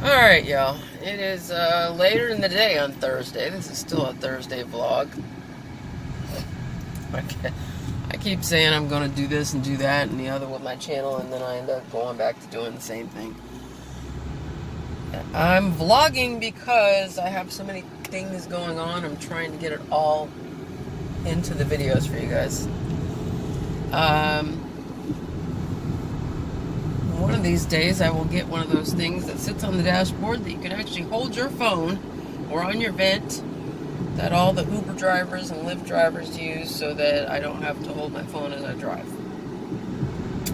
Alright, y'all. It is later in the day on Thursday. This is still a Thursday vlog. I keep saying I'm going to do this and do that and the other with my channel, and then I end up going back to doing the same thing. I'm vlogging because I have so many things going on. I'm trying to get it all into the videos for you guys. One of these days I will get one of those things that sits on the dashboard that you can actually hold your phone or on your vent, that all the Uber drivers and Lyft drivers use, so that I don't have to hold my phone as I drive.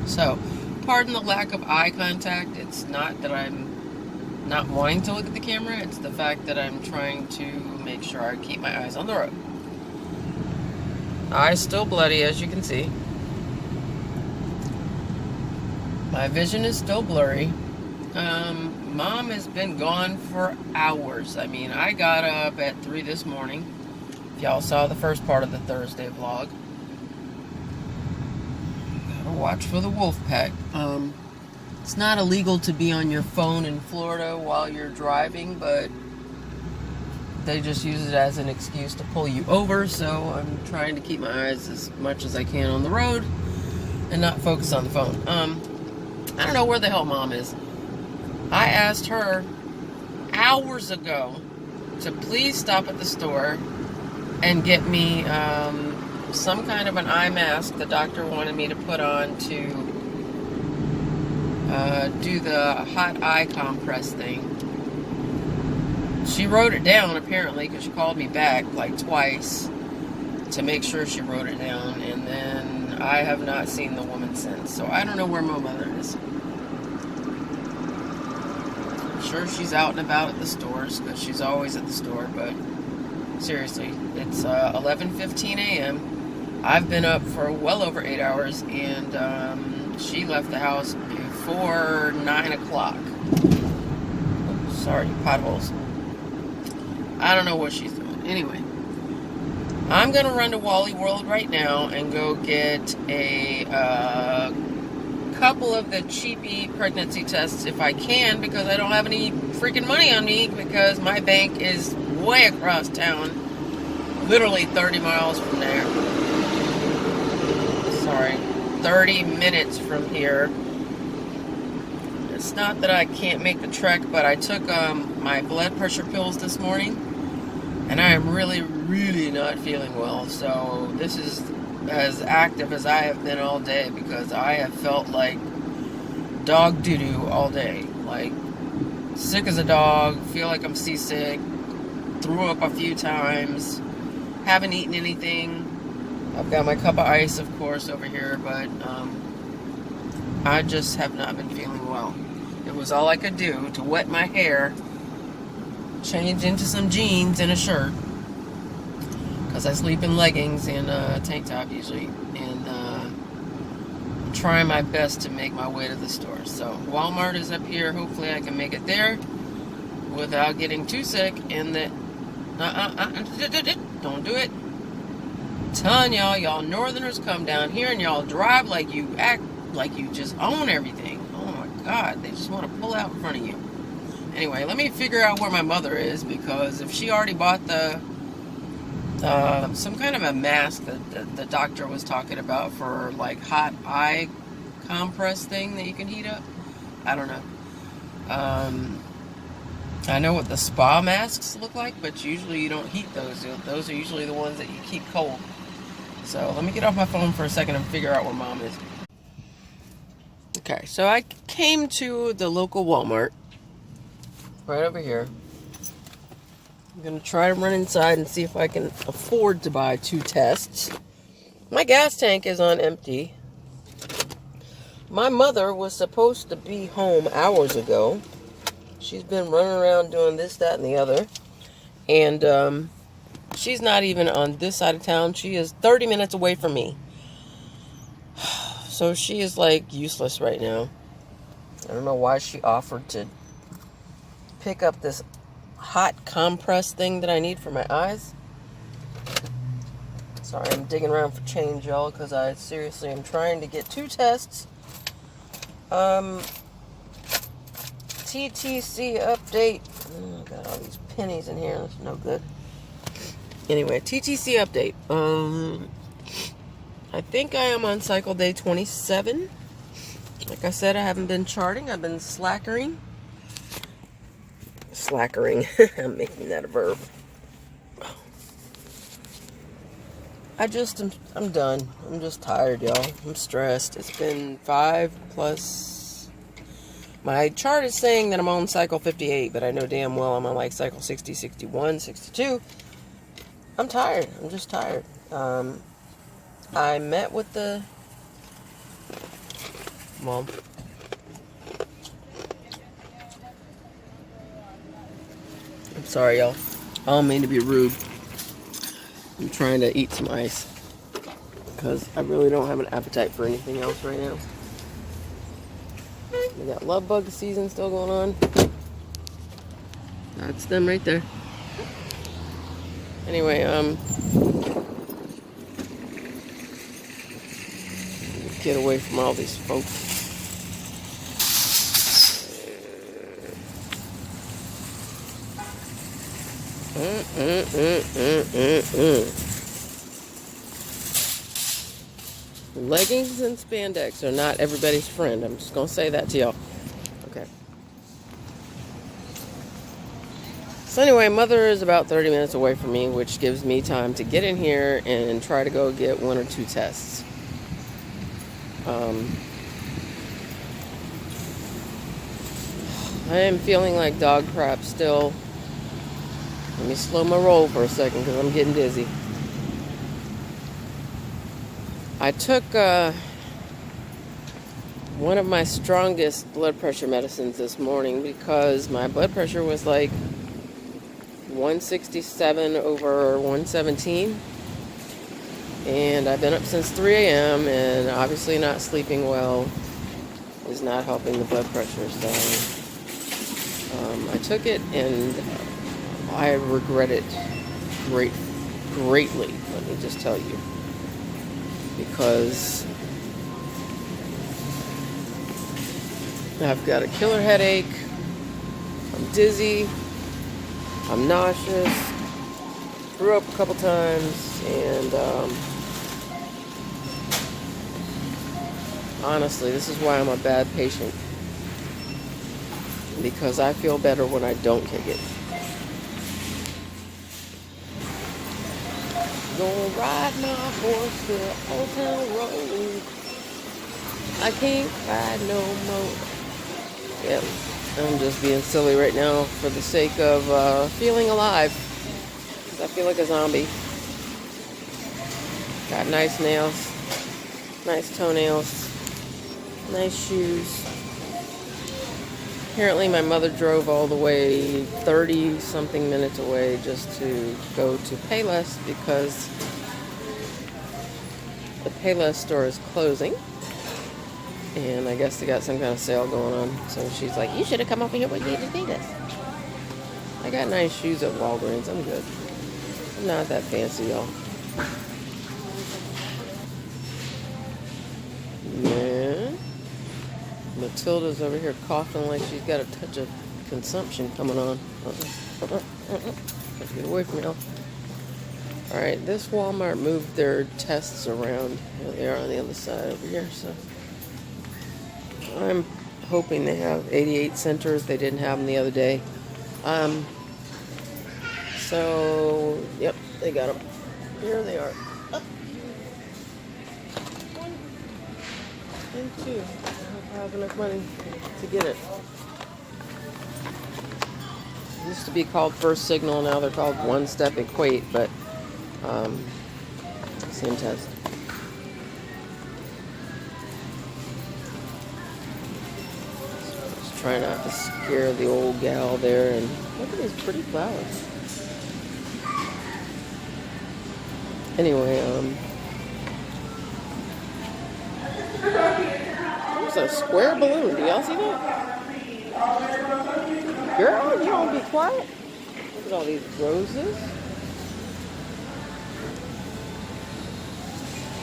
So, pardon the lack of eye contact. It's not that I'm not wanting to look at the camera, it's the fact that I'm trying to make sure I keep my eyes on the road. Eyes still bloody, as you can see. My vision is still blurry. Mom has been gone for hours. I mean, I got up at 3 this morning. If y'all saw the first part of the Thursday vlog. Gotta watch for the wolf pack. It's not illegal to be on your phone in Florida while you're driving, but they just use it as an excuse to pull you over, so I'm trying to keep my eyes as much as I can on the road and not focus on the phone. I don't know where the hell Mom is. I asked her hours ago to please stop at the store and get me some kind of an eye mask the doctor wanted me to put on to do the hot eye compress thing. She wrote it down, apparently, because she called me back like twice to make sure she wrote it down, and then I have not seen the woman since. So I don't know where my mother is. I'm sure she's out and about at the stores, because she's always at the store, but seriously, it's 11:15 a.m. I've been up for well over 8 hours, and she left the house before 9 o'clock. Oh, sorry, potholes. I don't know what she's doing. Anyway, I'm going to run to Wally World right now and go get a couple of the cheapy pregnancy tests if I can, because I don't have any freaking money on me, because my bank is way across town, literally 30 miles from there. Sorry, 30 minutes from here. It's not that I can't make the trek, but I took my blood pressure pills this morning, and I am really, really not feeling well. So this is as active as I have been all day, because I have felt like dog doo-doo all day. Like, sick as a dog, feel like I'm seasick, threw up a few times, haven't eaten anything. I've got my cup of ice, of course, over here, but I just have not been feeling well. It was all I could do to wet my hair, change into some jeans and a shirt, because I sleep in leggings and a tank top usually, and I'm trying my best to make my way to the store. So Walmart is up here. Hopefully I can make it there without getting too sick. And that don't do it. I'm telling y'all northerners come down here and y'all drive like you act like you just own everything. Oh my God, they just want to pull out in front of you. Anyway, let me figure out where my mother is, because if she already bought the some kind of a mask that the doctor was talking about for like hot eye compress thing that you can heat up, I don't know. I know what the spa masks look like, but usually you don't heat those. Those are usually the ones that you keep cold. So let me get off my phone for a second and figure out where Mom is. Okay, so I came to the local Walmart right over here. I'm going to try to run inside and see if I can afford to buy 2 tests. My gas tank is on empty. My mother was supposed to be home hours ago. She's been running around doing this, that, and the other. And she's not even on this side of town. She is 30 minutes away from me. So she is like useless right now. I don't know why she offered to pick up this hot compress thing that I need for my eyes. Sorry, I'm digging around for change, y'all, because I seriously am trying to get 2 tests TTC update. Oh, got all these pennies in here. That's no good. Anyway, TTC update. I think I am on cycle day 27. Like I said, I haven't been charting. I've been slackering. I'm making that a verb. I'm done. I'm just tired, y'all. I'm stressed. It's been 5+. My chart is saying that I'm on cycle 58, but I know damn well I'm on like cycle 60, 61, 62. I'm tired. I'm just tired. I met with the... Mom. I'm sorry, y'all. I don't mean to be rude. I'm trying to eat some ice because I really don't have an appetite for anything else right now. We got love bug season still going on. That's them right there. Anyway, get away from all these folks. Leggings and spandex are not everybody's friend. I'm just gonna say that to y'all. Okay. So anyway, Mother is about 30 minutes away from me, which gives me time to get in here and try to go get 1 or 2 tests. I am feeling like dog crap still. Let me slow my roll for a second because I'm getting dizzy. I took one of my strongest blood pressure medicines this morning because my blood pressure was like 167 over 117. And I've been up since 3 a.m. and obviously not sleeping well is not helping the blood pressure. So I took it and I regret it greatly, let me just tell you. Because I've got a killer headache, I'm dizzy, I'm nauseous, threw up a couple times, and honestly, this is why I'm a bad patient. Because I feel better when I don't kick it. Gonna ride my horse to the Old Town Road. I can't ride no more. Yep, I'm just being silly right now for the sake of feeling alive. Because I feel like a zombie. Got nice nails, nice toenails, nice shoes. Apparently my mother drove all the way 30-something minutes away just to go to Payless because the Payless store is closing. And I guess they got some kind of sale going on. So she's like, you should have come over here with me to see this. I got nice shoes at Walgreens. I'm good. I'm not that fancy, y'all. Yeah. Matilda's over here coughing like she's got a touch of consumption coming on. Get away from me, y'all. Alright, this Walmart moved their tests around. Here they are on the other side over here, so I'm hoping they have 88 centers. They didn't have them the other day. So, yep, they got them. Here they are. Up. 1 and 2. I hope I have enough money to get it. It used to be called First Signal. Now they're called One Step Equate, but same test. Just trying not to scare the old gal there. And look at these pretty flowers. Anyway, there's a square balloon. Do y'all see that? Girl, you don't be quiet. Look at all these roses.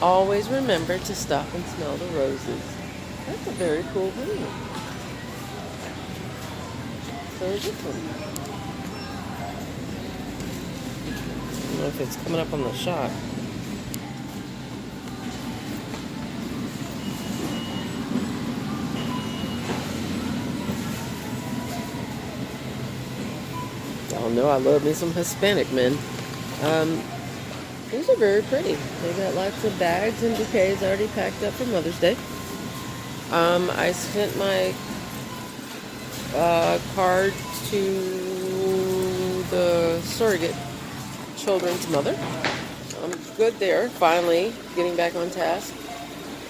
Always remember to stop and smell the roses. That's a very cool balloon. So this one. I don't know if it's coming up on the shot. Y'all know I love me some Hispanic men. These are very pretty. They got lots of bags and bouquets already packed up for Mother's Day. I sent my card to the surrogate children's mother. I'm good there, finally getting back on task.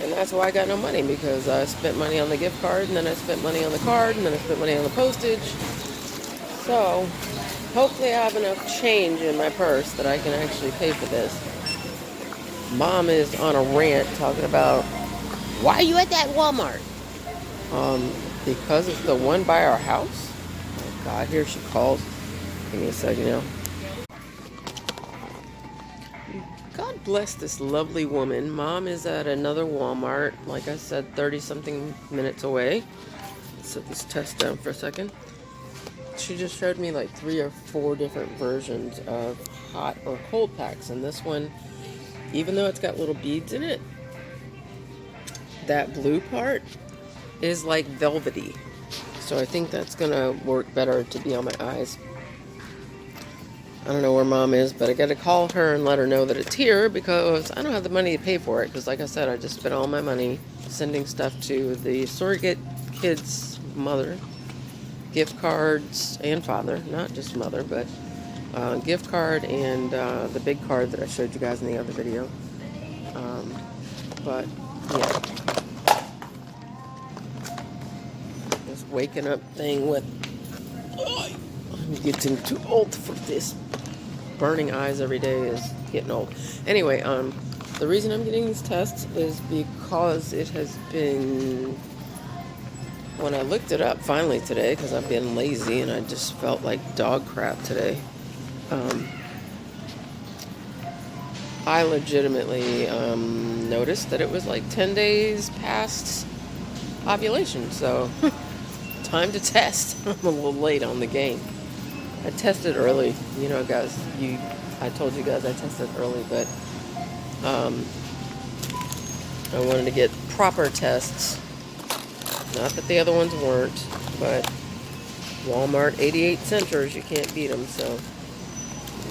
And that's why I got no money, because I spent money on the gift card, and then I spent money on the card, and then I spent money on the postage. So hopefully I have enough change in my purse that I can actually pay for this. Mom is on a rant talking about, why are you at that Walmart? Because it's the one by our house. Oh God, here she calls. Give me a second now. God bless this lovely woman. Mom is at another Walmart, like I said, 30-something minutes away. Let's set this test down for a second. She just showed me like 3 or 4 different versions of hot or cold packs. And this one, even though it's got little beads in it, that blue part is like velvety. So I think that's going to work better to be on my eyes. I don't know where Mom is, but I got to call her and let her know that it's here, because I don't have the money to pay for it. Because like I said, I just spent all my money sending stuff to the surrogate kid's mother. Gift cards and father, not just mother, but gift card and the big card that I showed you guys in the other video. But yeah, this waking up thing with, I'm getting too old for this. Burning eyes every day is getting old. Anyway, the reason I'm getting these tests is because it has been, when I looked it up finally today, because I've been lazy and I just felt like dog crap today, I legitimately noticed that it was like 10 days past ovulation. So time to test. I'm a little late on the game. I tested early, you know, guys. I told you guys I tested early, but I wanted to get proper tests. Not that the other ones weren't, but Walmart 88 centers, you can't beat them. So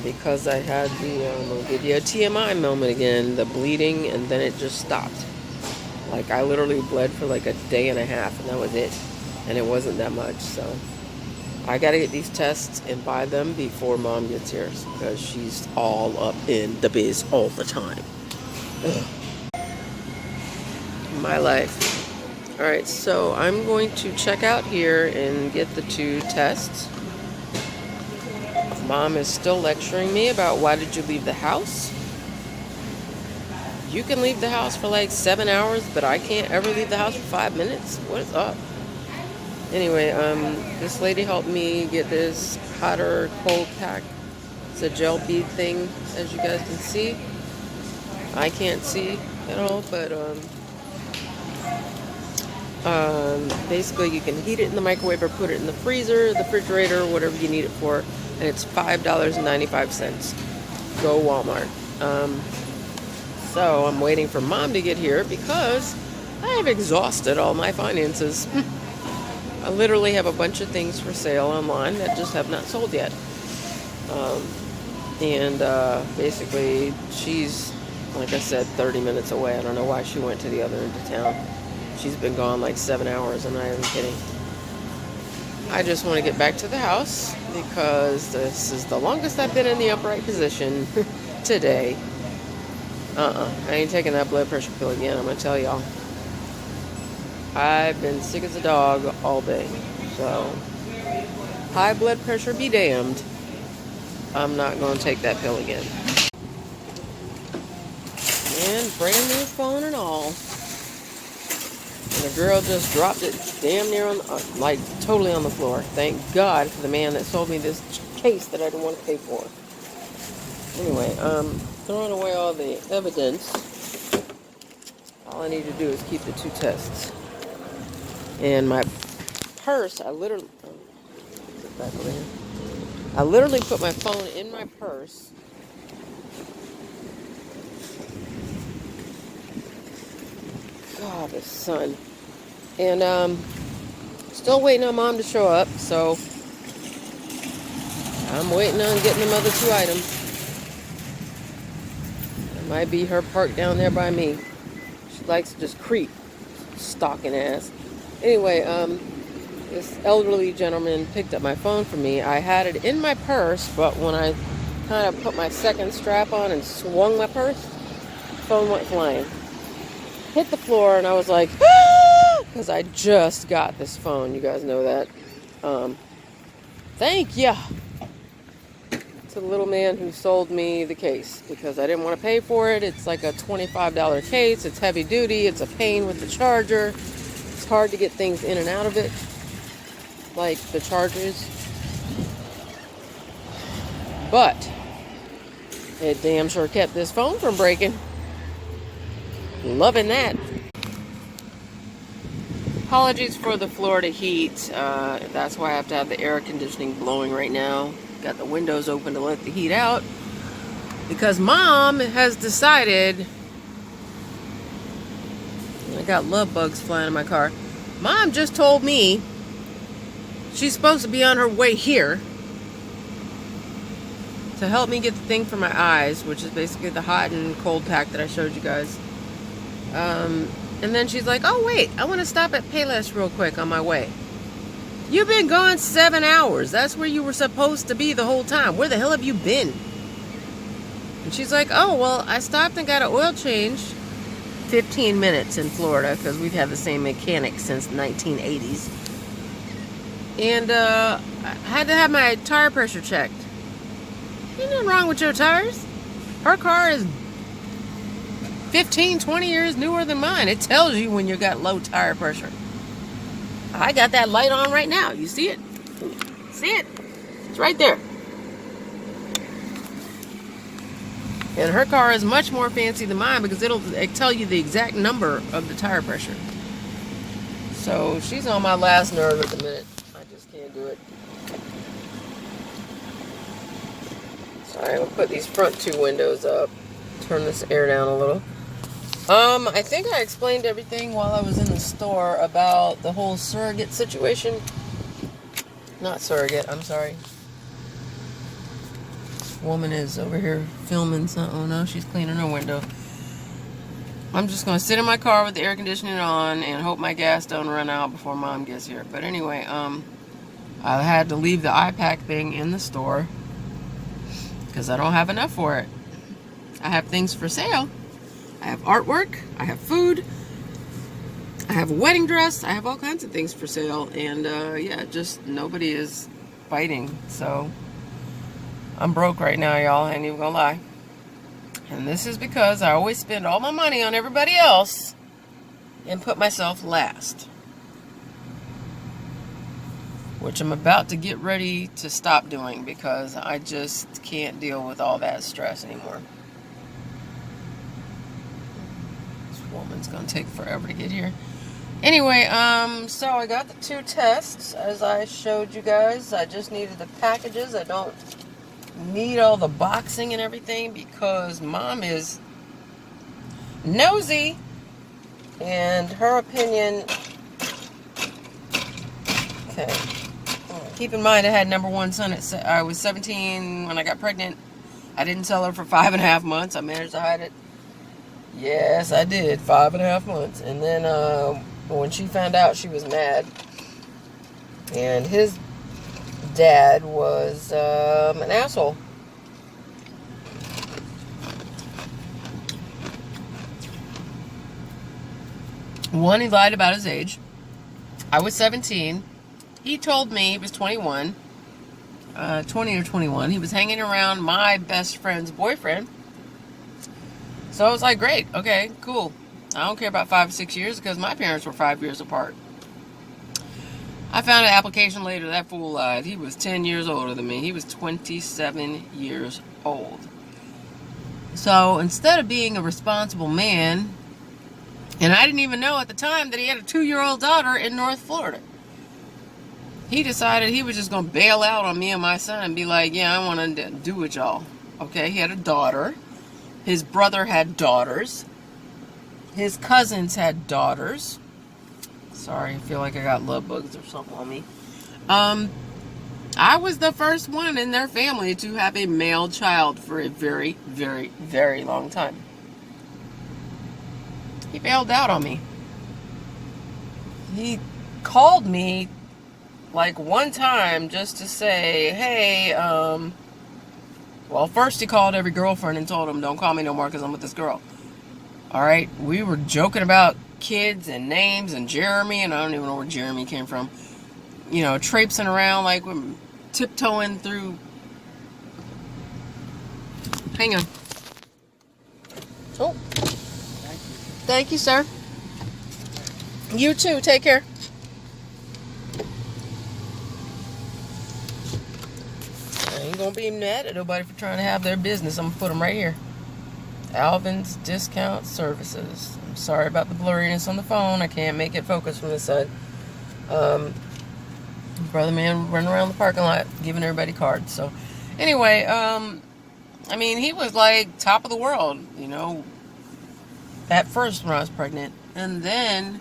because I had the, I'll give you a TMI moment again, the bleeding, and then it just stopped. Like I literally bled for like a day and a half, and that was it. And it wasn't that much, so I gotta get these tests and buy them before Mom gets here, because she's all up in the biz all the time. Ugh. My life. Alright, so I'm going to check out here and get the 2 tests. Mom is still lecturing me about, why did you leave the house? You can leave the house for like 7 hours, but I can't ever leave the house for 5 minutes? What is up? Anyway, this lady helped me get this hot or cold pack. It's a gel bead thing, as you guys can see. I can't see at all, but basically you can heat it in the microwave or put it in the freezer, the refrigerator, whatever you need it for, and it's $5.95. Go Walmart. So I'm waiting for Mom to get here because I have exhausted all my finances. I literally have a bunch of things for sale online that just have not sold yet. Basically, she's, like I said, 30 minutes away. I don't know why she went to the other end of town. She's been gone like 7 hours, and I am kidding. I just want to get back to the house because this is the longest I've been in the upright position today. I ain't taking that blood pressure pill again, I'm going to tell y'all. I've been sick as a dog all day. So, high blood pressure be damned. I'm not going to take that pill again. And brand new phone and all. And the girl just dropped it damn near on, like totally on the floor. Thank God for the man that sold me this case that I didn't want to pay for. Anyway, throwing away all the evidence. All I need to do is keep the 2 tests. And my purse, I literally, back over here. I literally put my phone in my purse. God, the sun. And still waiting on Mom to show up, so I'm waiting on getting them other 2 items. It might be her parked down there by me. She likes to just creep, stalking ass. Anyway, this elderly gentleman picked up my phone for me. I had it in my purse, but when I kind of put my second strap on and swung my purse, the phone went flying. Hit the floor, and I was like, ah! Because I just got this phone. You guys know that. Thank ya to the little man who sold me the case, because I didn't want to pay for it. It's like a $25 case. It's heavy duty. It's a pain with the charger. It's hard to get things in and out of it, like the chargers. But it damn sure kept this phone from breaking. Loving that. Apologies for the Florida heat. That's why I have to have the air conditioning blowing right now. Got the windows open to let the heat out, because Mom has decided, I got love bugs flying in my car. Mom just told me she's supposed to be on her way here to help me get the thing for my eyes, which is basically the hot and cold pack that I showed you guys. And then she's like, oh wait, I want to stop at Payless real quick on my way. You've been gone 7 hours. That's where you were supposed to be the whole time. Where the hell have you been? And she's like, oh, well, I stopped and got an oil change. 15 minutes in Florida, because we've had the same mechanic since the 1980s. And I had to have my tire pressure checked. Ain't nothing wrong with your tires. Her car is 15, 20 years newer than mine. It tells you when you got low tire pressure. I got that light on right now. You see it? See it? It's right there. And her car is much more fancy than mine, because it'll tell you the exact number of the tire pressure. So she's on my last nerve at the minute. I just can't do it. So I'm going to put these front 2 windows up. Turn this air down a little. I think I explained everything while I was in the store about the whole surrogate situation. Not surrogate, I'm sorry. This woman is over here filming something. Oh no, she's cleaning her window. I'm just going to sit in my car with the air conditioning on and hope my gas don't run out before Mom gets here. But anyway, I had to leave the iPack thing in the store because I don't have enough for it. I have things for sale. I have artwork, I have food, I have a wedding dress, I have all kinds of things for sale, and yeah, just nobody is biting. So I'm broke right now, y'all, I ain't even gonna lie. And this is because I always spend all my money on everybody else and put myself last, which I'm about to get ready to stop doing, because I just can't deal with all that stress anymore. Woman's gonna take forever to get here. Anyway, so I got the 2 tests as I showed you guys. I just needed the packages. I don't need all the boxing and everything, because Mom is nosy, and her opinion. Okay, keep in mind I had number 1 son I was 17 when I got pregnant. I didn't tell her for 5.5 months. I managed to hide it. Yes, I did. 5.5 months. And then when she found out, she was mad. And his dad was an asshole. One, he lied about his age. I was 17. He told me he was 21. 20 or 21. He was hanging around my best friend's boyfriend. So I was like, great, okay, cool. I don't care about 5 or 6 years, because my parents were 5 years apart. I found an application later. That fool lied. He was 10 years older than me. He was 27 years old. So instead of being a responsible man, and I didn't even know at the time that he had a 2-year-old daughter in North Florida. he decided he was just going to bail out on me and my son and be like, yeah, I want to do with y'all. Okay, he had a daughter. His brother had daughters. His cousins had daughters. Sorry, I feel like I got love bugs or something on me. I was the first one in their family to have a male child for a very, very, very long time. He bailed out on me. He called me like one time just to say, hey, well, first he called every girlfriend and told them, don't call me no more because I'm with this girl. All right, we were joking about kids and names and Jeremy, and I don't even know where Jeremy came from. You know, traipsing around like we're tiptoeing through. Hang on. Oh, thank you, sir. You too. Take care. I ain't gonna be mad at nobody for trying to have their business. I'm gonna put them right here. Alvin's Discount Services. I'm sorry about the blurriness on the phone. I can't make it focus from this side. Brother man running around the parking lot giving everybody cards. So anyway, I mean, he was like top of the world, you know, at first when I was pregnant. And then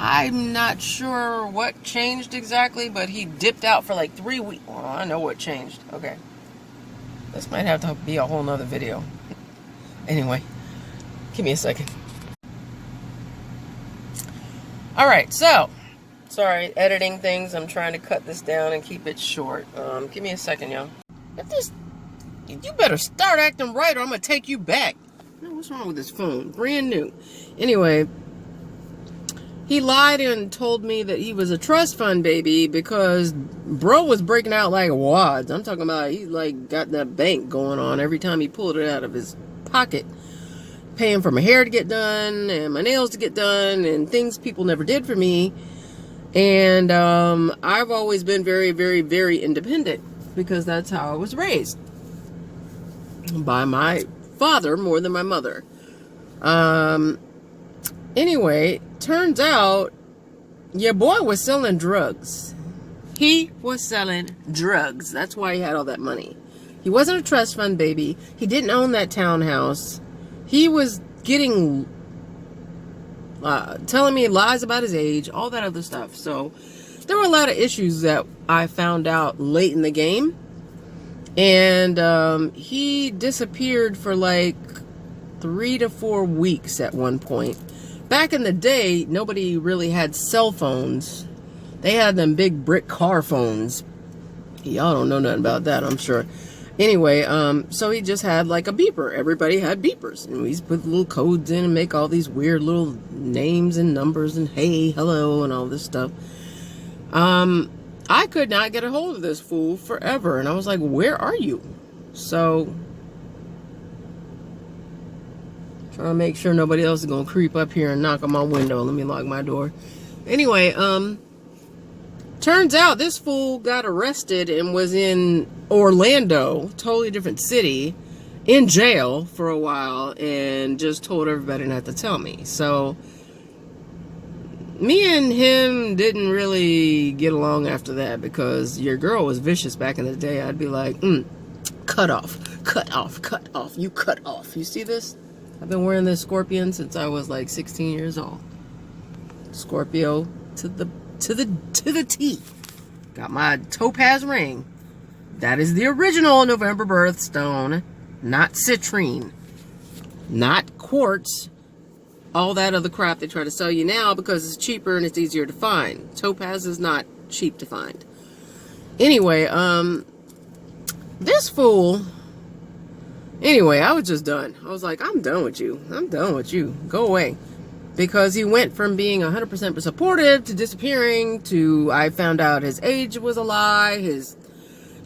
I'm not sure what changed exactly, but he dipped out for like 3 weeks. Well, I know what changed. Okay. This might have to be a whole nother video. Anyway, give me a second. Alright, so, sorry, editing things. I'm trying to cut this down and keep it short. Give me a second, y'all. You better start acting right or I'm going to take you back. What's wrong with this phone? Brand new. Anyway, he lied and told me that he was a trust fund baby because bro was breaking out like wads. I'm talking about he like got that bank going on every time he pulled it out of his pocket. Paying for my hair to get done and my nails to get done and things people never did for me. And I've always been very, very, very independent because that's how I was raised. By my father more than my mother. Anyway, turns out your boy was selling drugs. He was selling drugs. That's why he had all that money. He wasn't a trust fund baby. He didn't own that townhouse. He was getting, telling me lies about his age, all that other stuff. So there were a lot of issues that I found out late in the game. And he disappeared for like 3 to 4 weeks at one point. Back in the day, nobody really had cell phones. They had them big brick car phones. Y'all don't know nothing about that, I'm sure. Anyway, so he just had like a beeper. Everybody had beepers. And we used to put little codes in and make all these weird little names and numbers and hey, hello, and all this stuff. I could not get a hold of this fool forever. And I was like, where are you? So, trying to make sure nobody else is going to creep up here and knock on my window. Let me lock my door. Anyway, turns out this fool got arrested and was in Orlando, totally different city, in jail for a while and just told everybody not to tell me. So, me and him didn't really get along after that because your girl was vicious back in the day. I'd be like, cut off, cut off, cut off, you cut off. You see this? I've been wearing this Scorpion since I was like 16 years old. Scorpio to the T. Got my topaz ring. That is the original November birthstone, not citrine, not quartz. All that other crap they try to sell you now because it's cheaper and it's easier to find. Topaz is not cheap to find. Anyway, this fool. Anyway, I was just done. I was like, I'm done with you. I'm done with you. Go away. Because he went from being 100% supportive to disappearing to I found out his age was a lie, his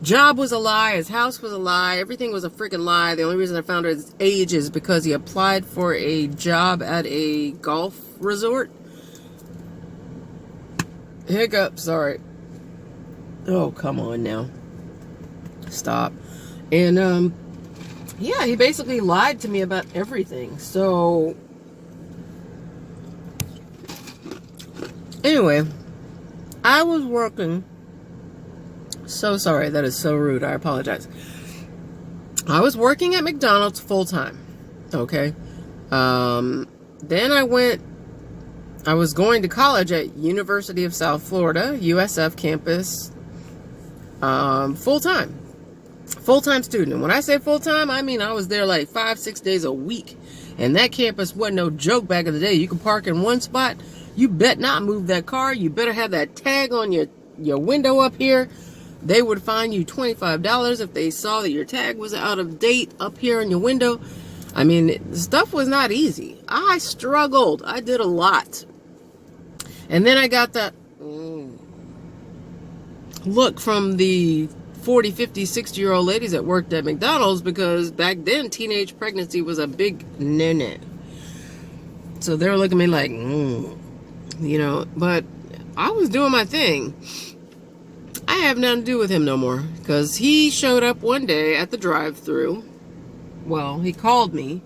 job was a lie, his house was a lie, everything was a freaking lie. The only reason I found out his age is because he applied for a job at a golf resort. Hiccup, sorry. Oh, come on now. Stop. And, yeah, he basically lied to me about everything. So, anyway, I was working. So sorry, that is so rude. I apologize. I was working at McDonald's full time. Okay. Then I was going to college at University of South Florida, USF campus, full time. Full-time student. And when I say full-time, I mean I was there like 5-6 days a week. And that campus wasn't no joke back in the day. You could park in one spot. You bet not move that car. You better have that tag on your window up here. They would fine you $25 if they saw that your tag was out of date up here in your window. I mean, stuff was not easy. I struggled. I did a lot. And then I got that look from the 40, 50, 60-year-old ladies that worked at McDonald's, because back then teenage pregnancy was a big no-no. So they were looking at me like, you know, but I was doing my thing. I have nothing to do with him no more, because he showed up one day at the drive-thru. Well, he called me.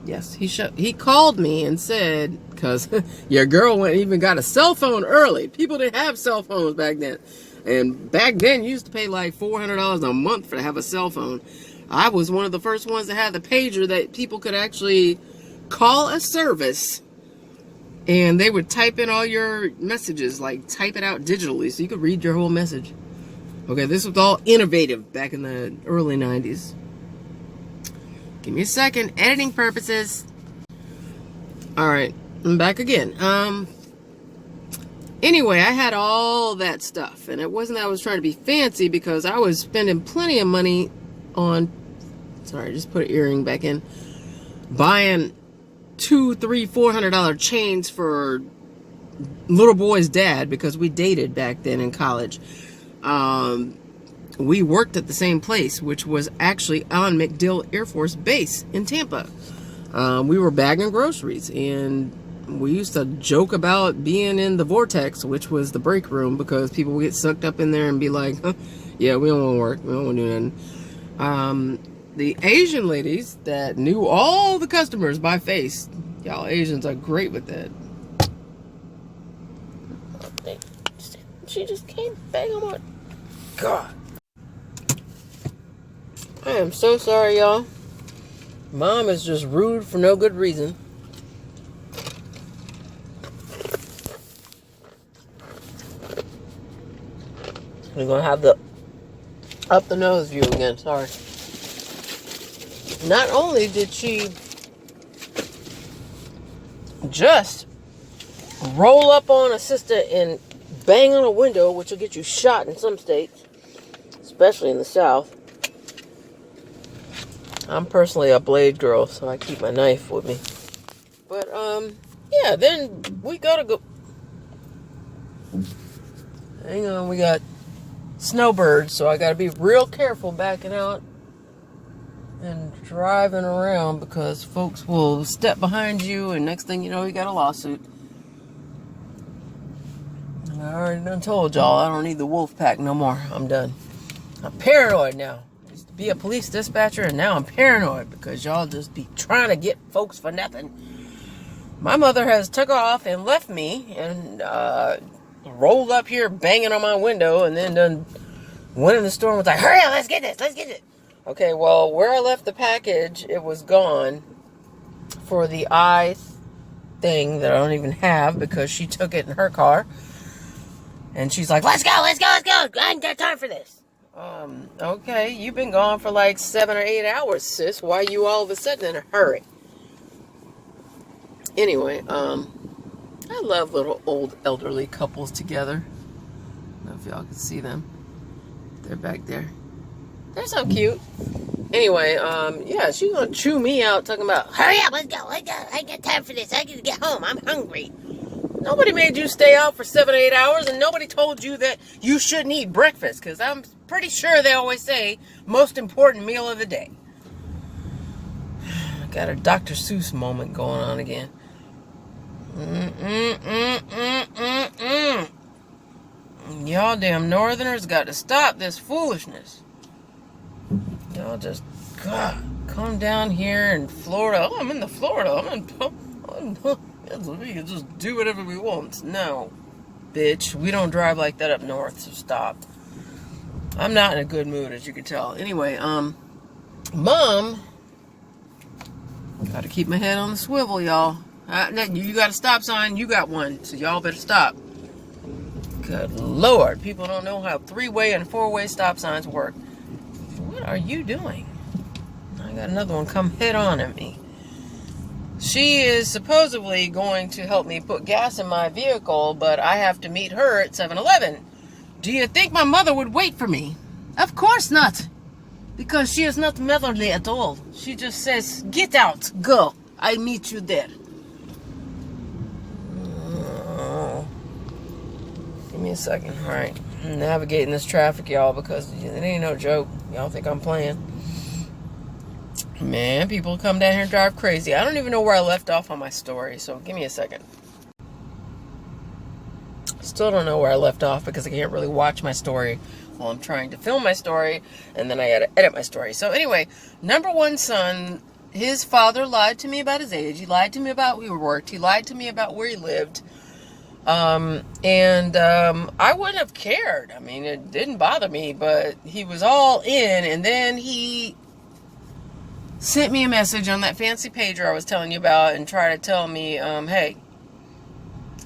Yes, he called me and said, because your girl went and even got a cell phone early. People didn't have cell phones back then. And back then, you used to pay like $400 a month to have a cell phone. I was one of the first ones that had the pager that people could actually call a service, and they would type in all your messages, like type it out digitally so you could read your whole message. Okay, this was all innovative back in the early 90s. Give me a second. Editing purposes. Alright, I'm back again. Anyway, I had all that stuff, and it wasn't that I was trying to be fancy, because I was spending plenty of money on, sorry, just put an earring back in, buying $200, $300, $400 chains for little boy's dad, because we dated back then in college. We worked at the same place, which was actually on MacDill Air Force Base in Tampa. We were bagging groceries, and we used to joke about being in the vortex, which was the break room, because people would get sucked up in there and be like, yeah, we don't want to work. We don't want to do nothing. The Asian ladies that knew all the customers by face, y'all Asians are great with that. She just came bang on my... God. I am so sorry, y'all. Mom is just rude for no good reason. We're going to have the up the nose view again. Sorry. Not only did she just roll up on a sister and bang on a window, which will get you shot in some states, especially in the South. I'm personally a blade girl, so I keep my knife with me. But, yeah, then we gotta go. Hang on, we got snowbirds, so I gotta be real careful backing out and driving around, because folks will step behind you, and next thing you know, you got a lawsuit. And I already done told y'all I don't need the wolf pack no more. I'm done. I'm paranoid now. I used to be a police dispatcher, and now I'm paranoid because y'all just be trying to get folks for nothing. My mother has took off and left me, and rolled up here banging on my window, and then done went in the store and was like, hurry up, let's get this, let's get it. Okay, well, where I left the package, it was gone for the eye thing that I don't even have, because she took it in her car. And she's like, let's go, let's go, let's go. I ain't got time for this. Okay, you've been gone for like 7 or 8 hours, sis. Why are you all of a sudden in a hurry? Anyway, I love little old elderly couples together. I don't know if y'all can see them. They're back there. They're so cute. Anyway, yeah, she's gonna chew me out talking about, hurry up, let's go, let's go. I ain't got time for this. I gotta get home. I'm hungry. Nobody made you stay out for 7 or 8 hours, and nobody told you that you shouldn't eat breakfast, because I'm pretty sure they always say most important meal of the day. Got a Dr. Seuss moment going on again. Y'all damn Northerners got to stop this foolishness. Y'all just, God, come down here in Florida. Oh, I'm in the Florida. We can just do whatever we want. No. bitch. We don't drive like that up north, so stop. I'm not in a good mood, as you can tell. Anyway, Mom, gotta keep my head on the swivel, y'all. You got a stop sign, you got one, so y'all better stop. Good Lord, people don't know how 3-way and 4-way stop signs work. What are you doing? I got another one come head on at me. She is supposedly going to help me put gas in my vehicle, but I have to meet her at 7-Eleven. Do you think my mother would wait for me? Of course not. Because she is not motherly at all. She just says, get out, go. I meet you there. Give me a second. All right. I'm navigating this traffic, y'all, because it ain't no joke. Y'all think I'm playing. Man, people come down here and drive crazy. I don't even know where I left off on my story, so give me a second. Still don't know where I left off because I can't really watch my story while I'm trying to film my story, and then I gotta edit my story. So anyway, number one son, his father lied to me about his age. He lied to me about where he worked. He lied to me about where he lived. I wouldn't have cared. I mean, it didn't bother me, but he was all in, and then he sent me a message on that fancy pager I was telling you about and tried to tell me, hey,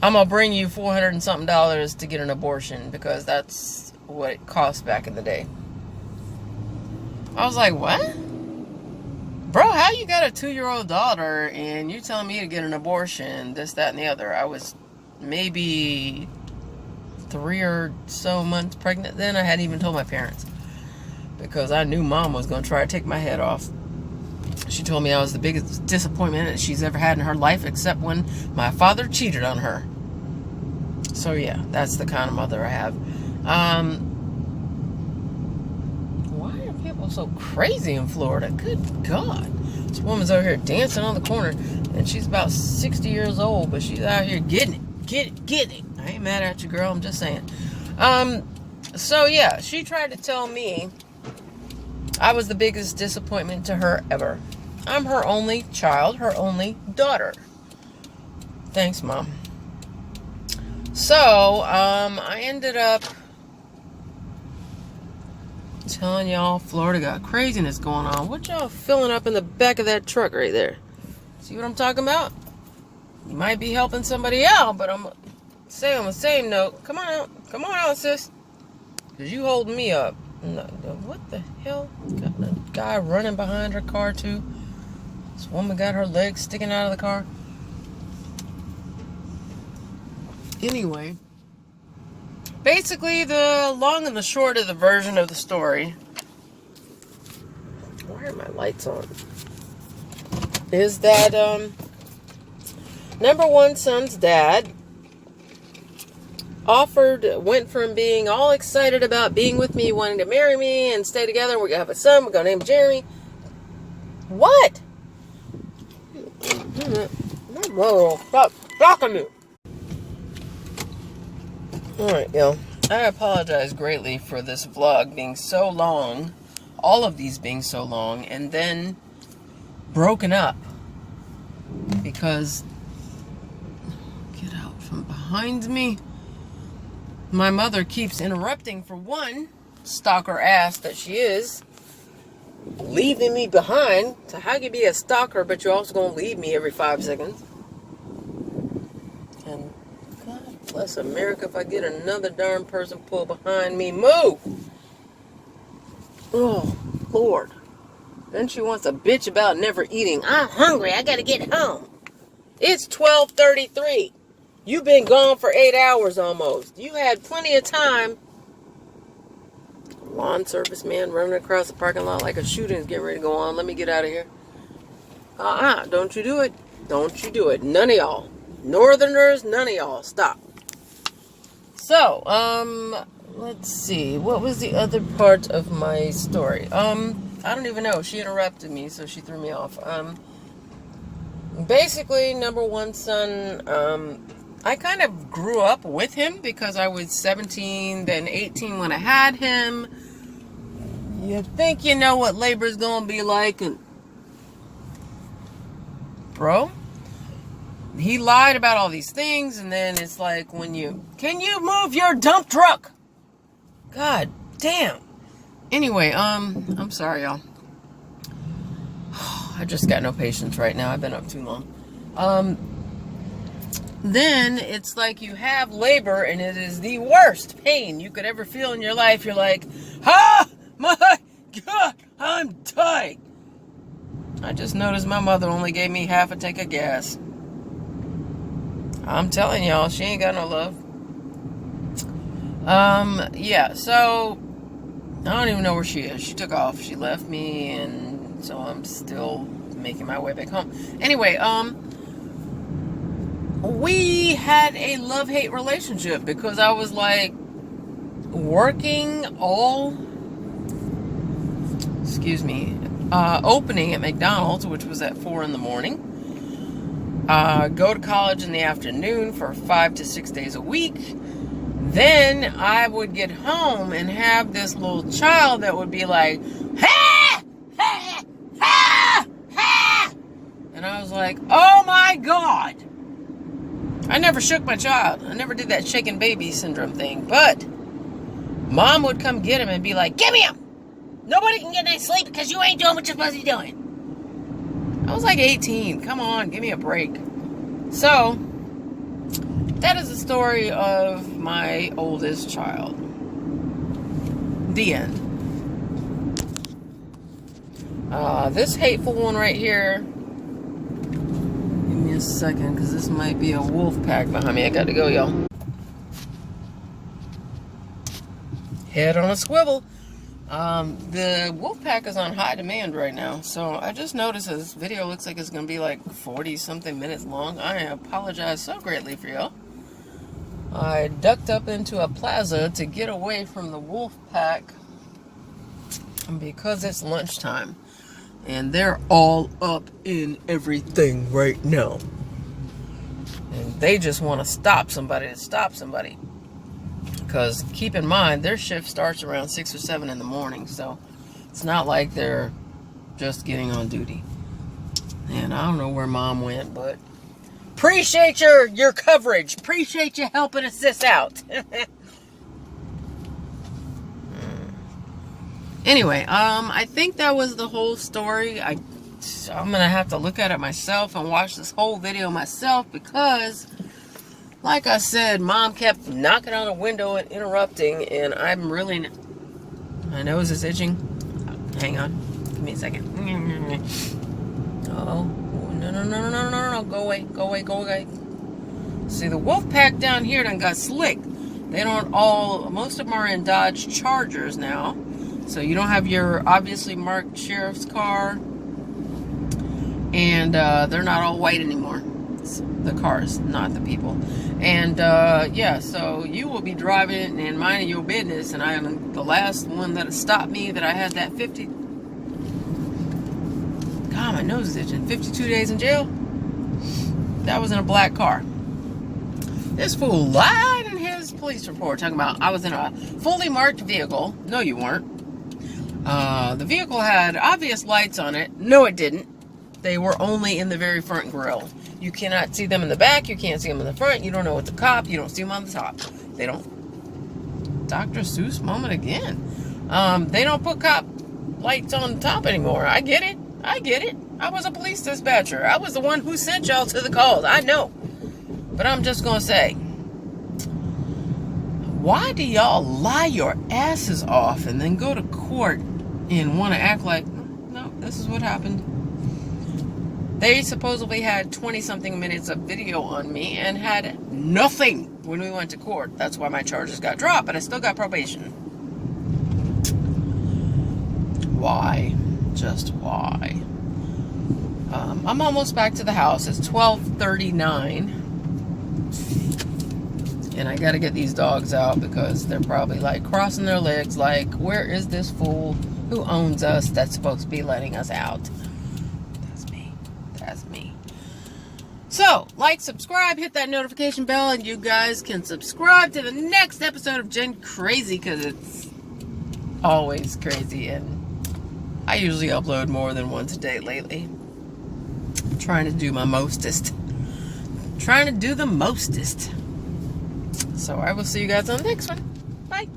I'm going to bring you $400 and something to get an abortion because that's what it cost back in the day. I was like, what? Bro, how you got a 2-year-old daughter and you're telling me to get an abortion, this, that, and the other? I was maybe 3 or so months pregnant then. I hadn't even told my parents because I knew Mom was going to try to take my head off. She told me I was the biggest disappointment that she's ever had in her life, except when my father cheated on her. So yeah, that's the kind of mother I have. Why are people so crazy in Florida? Good God. This woman's over here dancing on the corner, and she's about 60 years old, but she's out here getting it. Get it. I ain't mad at you, girl. I'm just saying. So yeah, she tried to tell me I was the biggest disappointment to her ever. I'm her only child, her only daughter. Thanks, Mom. So, I ended up telling y'all Florida got craziness going on. What y'all filling up in the back of that truck right there? See what I'm talking about? You might be helping somebody out, but I'm saying on the same note, come on out, sis. Because you holding me up. What the hell? Got a guy running behind her car too. This woman got her legs sticking out of the car. Anyway, basically the long and the short of the version of the story. Why are my lights on? Is that number one son's dad went from being all excited about being with me, wanting to marry me and stay together. We're going to have a son. We're going to name him Jeremy. What? My mother, stop talking to me. Alright, y'all. I apologize greatly for this vlog being so long. All of these being so long. And then broken up. Because, get out from behind me. My mother keeps interrupting, for one, stalker ass that she is, leaving me behind. So how can you be a stalker, but you're also going to leave me every 5 seconds? And God bless America if I get another darn person pull behind me. Move! Oh, Lord. Then she wants to bitch about never eating. I'm hungry. I got to get home. It's 12:33. You've been gone for 8 hours almost. You had plenty of time. Lawn service man running across the parking lot like a shooting is getting ready to go on. Let me get out of here. Don't you do it. Don't you do it. None of y'all. Northerners, none of y'all. Stop. So, let's see. What was the other part of my story? I don't even know. She interrupted me, so she threw me off. Basically, number one son, I kind of grew up with him because I was 17, then 18 when I had him. You think you know what labor's gonna be like, and bro, he lied about all these things, and then it's like can you move your dump truck? God damn. Anyway, I'm sorry, y'all. I just got no patience right now. I've been up too long. Then it's like you have labor, and it is the worst pain you could ever feel in your life. You're like, my God, I'm dying. I just noticed my mother only gave me half a tank of gas. I'm telling y'all, she ain't got no love. Yeah, so I don't even know where she is. She took off. She left me, and so I'm still making my way back home. Anyway, we had a love-hate relationship because I was like working opening at McDonald's, which was at 4 in the morning. Go to college in the afternoon for 5 to 6 days a week. Then I would get home and have this little child that would be like, ha, ha, ha, ha. And I was like, oh my God. I never shook my child. I never did that shaken baby syndrome thing. But mom would come get him and be like, give me him. Nobody can get any sleep because you ain't doing what you're supposed to be doing. I was like 18. Come on, give me a break. So, that is the story of my oldest child. The end. This hateful one right here. Give me a second, because this might be a wolf pack behind me. I got to go, y'all. Head on a swivel. The wolf pack is on high demand right now. So I just noticed that this video looks like it's going to be like 40-something minutes long. I apologize so greatly for y'all. I ducked up into a plaza to get away from the wolf pack because it's lunchtime. And they're all up in everything right now. And they just want to stop somebody to stop somebody. Because keep in mind, their shift starts around 6 or 7 in the morning. So it's not like they're just getting on duty. And I don't know where mom went, but appreciate your coverage. Appreciate you helping us this out. Anyway, I think that was the whole story. I'm gonna have to look at it myself and watch this whole video myself because, like I said, mom kept knocking on the window and interrupting, and I'm really... My nose is itching. Hang on. Give me a second. Oh, no. Go away. See, the wolf pack down here done got slick. They don't all... Most of them are in Dodge Chargers now. So you don't have your obviously marked sheriff's car. And they're not all white anymore. It's the cars, not the people. And yeah, so you will be driving and minding your business. And I am the last one that stopped me that I had that 50... God, my nose is itching. 52 days in jail? That was in a black car. This fool lied in his police report talking about I was in a fully marked vehicle. No, you weren't. The vehicle had obvious lights on it. No, it didn't. They were only in the very front grille. You cannot see them in the back. You can't see them in the front. You don't know it's a cop. You don't see them on the top. They don't... Dr. Seuss moment again. They don't put cop lights on the top anymore. I get it. I was a police dispatcher. I was the one who sent y'all to the calls. I know. But I'm just going to say, why do y'all lie your asses off and then go to court and want to act like, no, this is what happened? They supposedly had 20-something minutes of video on me and had nothing when we went to court. That's why my charges got dropped, but I still got probation. Why? Just why? I'm almost back to the house. It's 12:39. And I gotta get these dogs out because they're probably like crossing their legs like, where is this fool who owns us that's supposed to be letting us out? That's me. So, like, subscribe, hit that notification bell, and you guys can subscribe to the next episode of Jen Crazy because it's always crazy, and I usually upload more than once a day lately. I'm trying to do my mostest. trying to do the mostest. So I will see you guys on the next one. Bye.